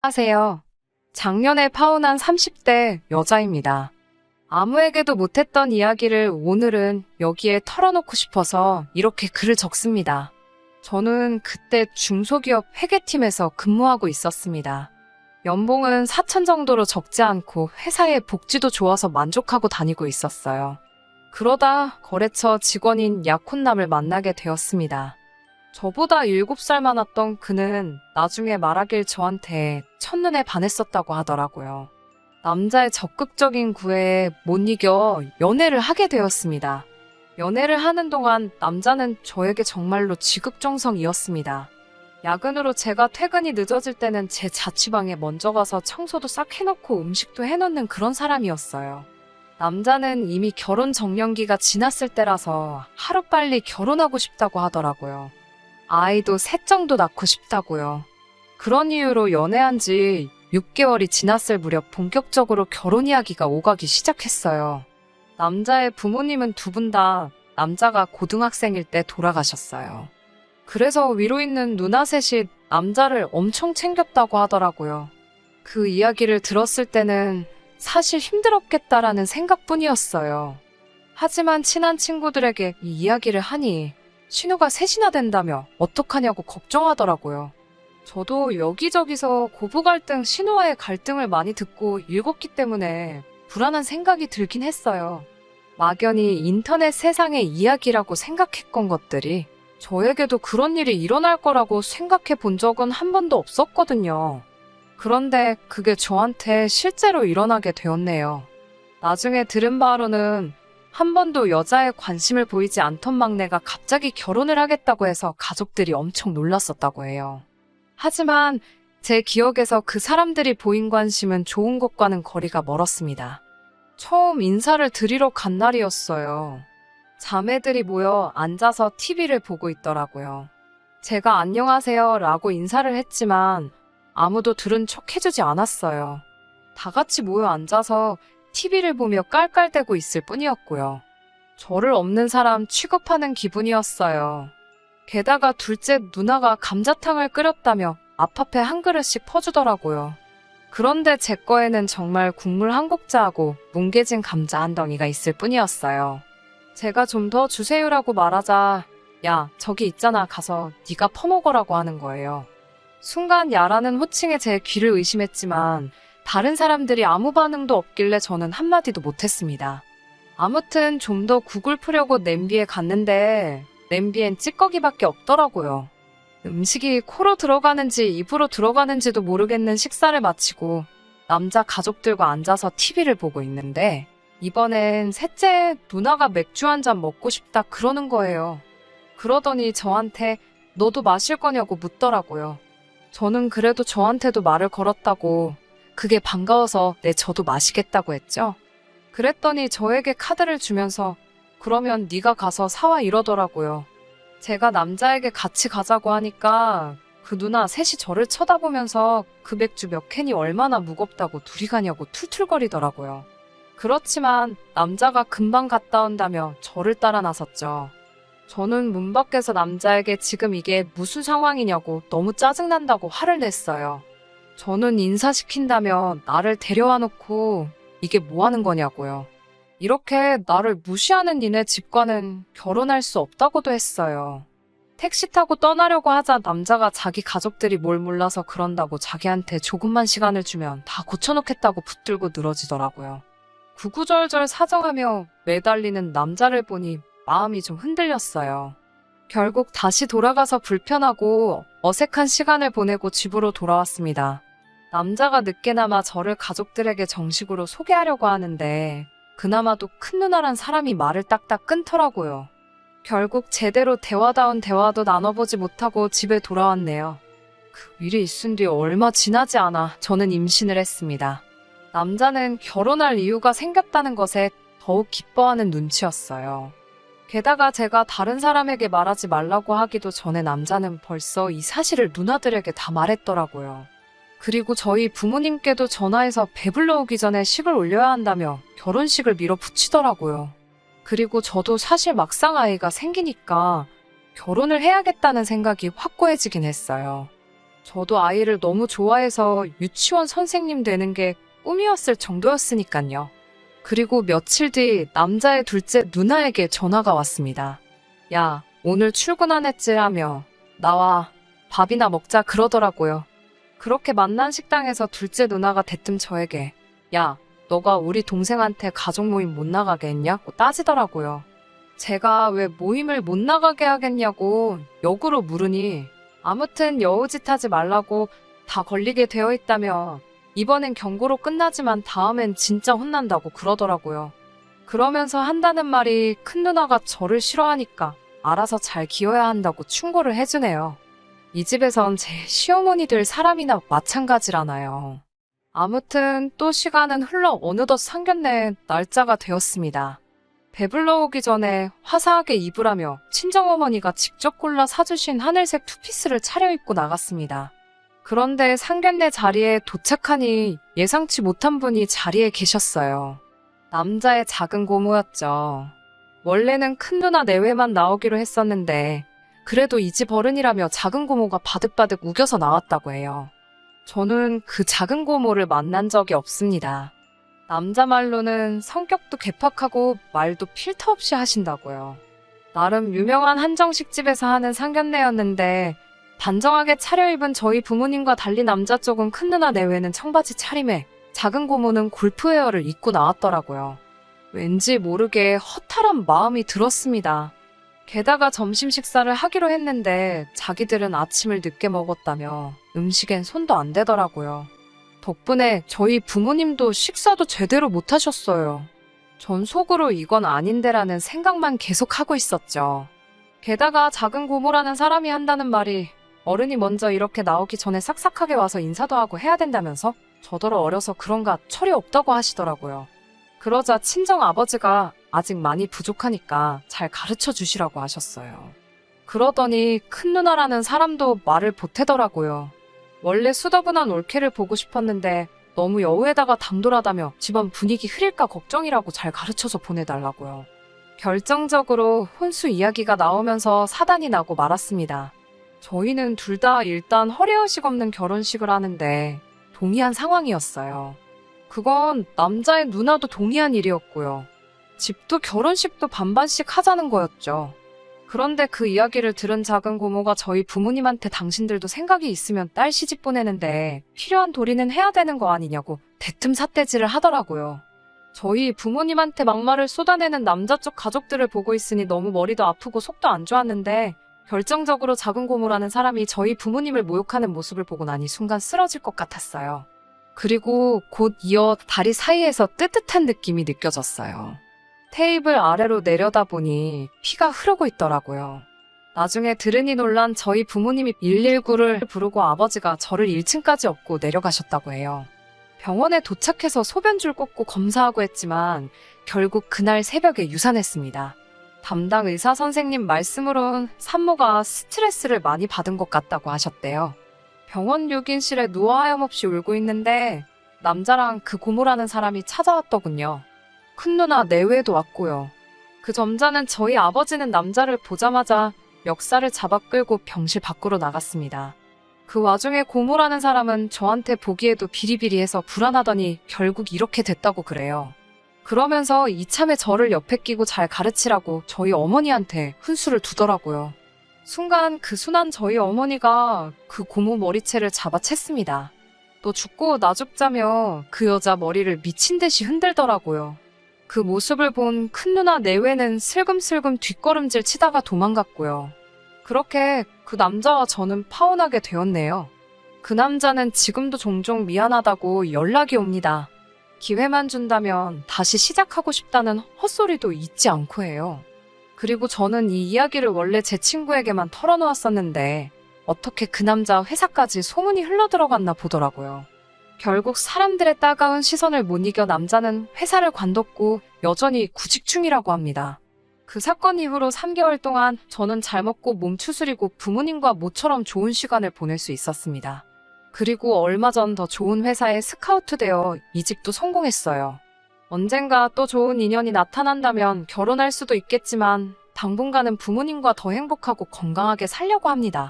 안녕하세요. 작년에 파혼한 30대 여자입니다. 아무에게도 못했던 이야기를 오늘은 여기에 털어놓고 싶어서 이렇게 글을 적습니다. 저는 그때 중소기업 회계팀에서 근무하고 있었습니다. 연봉은 4천 정도로 적지 않고 회사의 복지도 좋아서 만족하고 다니고 있었어요. 그러다 거래처 직원인 약혼남을 만나게 되었습니다. 저보다 7살 많았던 그는 나중에 말하길 저한테 첫눈에 반했었다고 하더라고요. 남자의 적극적인 구애에 못 이겨 연애를 하게 되었습니다. 연애를 하는 동안 남자는 저에게 정말로 지극정성이었습니다. 야근으로 제가 퇴근이 늦어질 때는 제 자취방에 먼저 가서 청소도 싹 해놓고 음식도 해놓는 그런 사람이었어요. 남자는 이미 결혼 정년기가 지났을 때라서 하루빨리 결혼하고 싶다고 하더라고요. 아이도 셋 정도 낳고 싶다고요. 그런 이유로 연애한 지 6개월이 지났을 무렵 본격적으로 결혼 이야기가 오가기 시작했어요. 남자의 부모님은 두 분 다 남자가 고등학생일 때 돌아가셨어요. 그래서 위로 있는 누나 셋이 남자를 엄청 챙겼다고 하더라고요. 그 이야기를 들었을 때는 사실 힘들었겠다라는 생각뿐이었어요. 하지만 친한 친구들에게 이 이야기를 하니 신우가 셋이나 된다며 어떡하냐고 걱정하더라고요. 저도 여기저기서 고부 갈등, 신우와의 갈등을 많이 듣고 읽었기 때문에 불안한 생각이 들긴 했어요. 막연히 인터넷 세상의 이야기라고 생각했던 것들이 저에게도 그런 일이 일어날 거라고 생각해 본 적은 한 번도 없었거든요. 그런데 그게 저한테 실제로 일어나게 되었네요. 나중에 들은 바로는 한 번도 여자에 관심을 보이지 않던 막내가 갑자기 결혼을 하겠다고 해서 가족들이 엄청 놀랐었다고 해요. 하지만 제 기억에서 그 사람들이 보인 관심은 좋은 것과는 거리가 멀었습니다. 처음 인사를 드리러 간 날이었어요. 자매들이 모여 앉아서 TV를 보고 있더라고요. 제가 안녕하세요 라고 인사를 했지만 아무도 들은 척 해주지 않았어요. 다 같이 모여 앉아서 TV를 보며 깔깔대고 있을 뿐이었고요. 저를 없는 사람 취급하는 기분이었어요. 게다가 둘째 누나가 감자탕을 끓였다며 앞앞에 한 그릇씩 퍼주더라고요. 그런데 제 거에는 정말 국물 한 국자하고 뭉개진 감자 한 덩이가 있을 뿐이었어요. 제가 좀 더 주세요라고 말하자 야 저기 있잖아 가서 네가 퍼먹으라고 하는 거예요. 순간 야라는 호칭에 제 귀를 의심했지만 다른 사람들이 아무 반응도 없길래 저는 한마디도 못했습니다. 아무튼 좀 더 국을 풀려고 냄비에 갔는데 냄비엔 찌꺼기밖에 없더라고요. 음식이 코로 들어가는지 입으로 들어가는지도 모르겠는 식사를 마치고 남자 가족들과 앉아서 TV를 보고 있는데 이번엔 셋째 누나가 맥주 한 잔 먹고 싶다 그러는 거예요. 그러더니 저한테 너도 마실 거냐고 묻더라고요. 저는 그래도 저한테도 말을 걸었다고 그게 반가워서 네 저도 마시겠다고 했죠. 그랬더니 저에게 카드를 주면서 그러면 네가 가서 사와 이러더라고요. 제가 남자에게 같이 가자고 하니까 그 누나 셋이 저를 쳐다보면서 그 맥주 몇 캔이 얼마나 무겁다고 둘이 가냐고 툴툴거리더라고요. 그렇지만 남자가 금방 갔다 온다며 저를 따라 나섰죠. 저는 문 밖에서 남자에게 지금 이게 무슨 상황이냐고 너무 짜증난다고 화를 냈어요. 저는 인사시킨다며 나를 데려와 놓고 이게 뭐 하는 거냐고요. 이렇게 나를 무시하는 니네 집과는 결혼할 수 없다고도 했어요. 택시 타고 떠나려고 하자 남자가 자기 가족들이 뭘 몰라서 그런다고 자기한테 조금만 시간을 주면 다 고쳐놓겠다고 붙들고 늘어지더라고요. 구구절절 사정하며 매달리는 남자를 보니 마음이 좀 흔들렸어요. 결국 다시 돌아가서 불편하고 어색한 시간을 보내고 집으로 돌아왔습니다. 남자가 늦게나마 저를 가족들에게 정식으로 소개하려고 하는데 그나마도 큰 누나란 사람이 말을 딱딱 끊더라고요. 결국 제대로 대화다운 대화도 나눠보지 못하고 집에 돌아왔네요. 그 일이 있은 뒤 얼마 지나지 않아 저는 임신을 했습니다. 남자는 결혼할 이유가 생겼다는 것에 더욱 기뻐하는 눈치였어요. 게다가 제가 다른 사람에게 말하지 말라고 하기도 전에 남자는 벌써 이 사실을 누나들에게 다 말했더라고요. 그리고 저희 부모님께도 전화해서 배불러 오기 전에 식을 올려야 한다며 결혼식을 밀어붙이더라고요. 그리고 저도 사실 막상 아이가 생기니까 결혼을 해야겠다는 생각이 확고해지긴 했어요. 저도 아이를 너무 좋아해서 유치원 선생님 되는 게 꿈이었을 정도였으니까요. 그리고 며칠 뒤 남자의 둘째 누나에게 전화가 왔습니다. 야, 오늘 출근 안 했지? 하며 나와 밥이나 먹자 그러더라고요. 그렇게 만난 식당에서 둘째 누나가 대뜸 저에게 야, 너가 우리 동생한테 가족 모임 못 나가게 했냐고 따지더라고요. 제가 왜 모임을 못 나가게 하겠냐고 역으로 물으니 아무튼 여우짓 하지 말라고 다 걸리게 되어 있다며 이번엔 경고로 끝나지만 다음엔 진짜 혼난다고 그러더라고요. 그러면서 한다는 말이 큰 누나가 저를 싫어하니까 알아서 잘 기어야 한다고 충고를 해주네요. 이 집에선 제 시어머니들 사람이나 마찬가지라나요. 아무튼 또 시간은 흘러 어느덧 상견례 날짜가 되었습니다. 배불러 오기 전에 화사하게 입으라며 친정어머니가 직접 골라 사주신 하늘색 투피스를 차려입고 나갔습니다. 그런데 상견례 자리에 도착하니 예상치 못한 분이 자리에 계셨어요. 남자의 작은 고모였죠. 원래는 큰 누나 내외만 나오기로 했었는데 그래도 이 집 어른이라며 작은 고모가 바득바득 우겨서 나왔다고 해요. 저는 그 작은 고모를 만난 적이 없습니다. 남자 말로는 성격도 괴팍하고 말도 필터 없이 하신다고요. 나름 유명한 한정식 집에서 하는 상견례였는데 단정하게 차려입은 저희 부모님과 달리 남자 쪽은 큰 누나 내외는 청바지 차림에 작은 고모는 골프웨어를 입고 나왔더라고요. 왠지 모르게 허탈한 마음이 들었습니다. 게다가 점심 식사를 하기로 했는데 자기들은 아침을 늦게 먹었다며 음식엔 손도 안 대더라고요. 덕분에 저희 부모님도 식사도 제대로 못 하셨어요. 전 속으로 이건 아닌데라는 생각만 계속하고 있었죠. 게다가 작은 고모라는 사람이 한다는 말이 어른이 먼저 이렇게 나오기 전에 싹싹하게 와서 인사도 하고 해야 된다면서 저더러 어려서 그런가 철이 없다고 하시더라고요. 그러자 친정 아버지가 아직 많이 부족하니까 잘 가르쳐 주시라고 하셨어요. 그러더니 큰 누나라는 사람도 말을 보태더라고요. 원래 수더분한 올케를 보고 싶었는데 너무 여우에다가 당돌하다며 집안 분위기 흐릴까 걱정이라고 잘 가르쳐서 보내달라고요. 결정적으로 혼수 이야기가 나오면서 사단이 나고 말았습니다. 저희는 둘 다 일단 허례허식 없는 결혼식을 하는데 동의한 상황이었어요. 그건 남자의 누나도 동의한 일이었고요. 집도 결혼식도 반반씩 하자는 거였죠. 그런데 그 이야기를 들은 작은 고모가 저희 부모님한테 당신들도 생각이 있으면 딸 시집 보내는데 필요한 도리는 해야 되는 거 아니냐고 대뜸 삿대질을 하더라고요. 저희 부모님한테 막말을 쏟아내는 남자 쪽 가족들을 보고 있으니 너무 머리도 아프고 속도 안 좋았는데 결정적으로 작은 고모라는 사람이 저희 부모님을 모욕하는 모습을 보고 나니 순간 쓰러질 것 같았어요. 그리고 곧 이어 다리 사이에서 뜨뜻한 느낌이 느껴졌어요. 테이블 아래로 내려다보니 피가 흐르고 있더라고요. 나중에 들으니 놀란 저희 부모님이 119를 부르고 아버지가 저를 1층까지 업고 내려가셨다고 해요. 병원에 도착해서 소변줄 꽂고 검사하고 했지만 결국 그날 새벽에 유산했습니다. 담당 의사 선생님 말씀으론 산모가 스트레스를 많이 받은 것 같다고 하셨대요. 병원 요긴실에 누워 하염없이 울고 있는데 남자랑 그 고모라는 사람이 찾아왔더군요. 큰 누나 내외도 왔고요. 그 점자는 저희 아버지는 남자를 보자마자 멱살을 잡아 끌고 병실 밖으로 나갔습니다. 그 와중에 고모라는 사람은 저한테 보기에도 비리비리해서 불안하더니 결국 이렇게 됐다고 그래요. 그러면서 이참에 저를 옆에 끼고 잘 가르치라고 저희 어머니한테 훈수를 두더라고요. 순간 그 순한 저희 어머니가 그 고모 머리채를 잡아챘습니다. 너 죽고 나 죽자며 그 여자 머리를 미친 듯이 흔들더라고요. 그 모습을 본 큰 누나 내외는 슬금슬금 뒷걸음질 치다가 도망갔고요. 그렇게 그 남자와 저는 파혼하게 되었네요. 그 남자는 지금도 종종 미안하다고 연락이 옵니다. 기회만 준다면 다시 시작하고 싶다는 헛소리도 잊지 않고 해요. 그리고 저는 이 이야기를 원래 제 친구에게만 털어놓았었는데 어떻게 그 남자 회사까지 소문이 흘러들어갔나 보더라고요. 결국 사람들의 따가운 시선을 못 이겨 남자는 회사를 관뒀고 여전히 구직 중이라고 합니다. 그 사건 이후로 3개월 동안 저는 잘 먹고 몸 추스리고 부모님과 모처럼 좋은 시간을 보낼 수 있었습니다. 그리고 얼마 전 더 좋은 회사에 스카우트되어 이직도 성공했어요. 언젠가 또 좋은 인연이 나타난다면 결혼할 수도 있겠지만 당분간은 부모님과 더 행복하고 건강하게 살려고 합니다.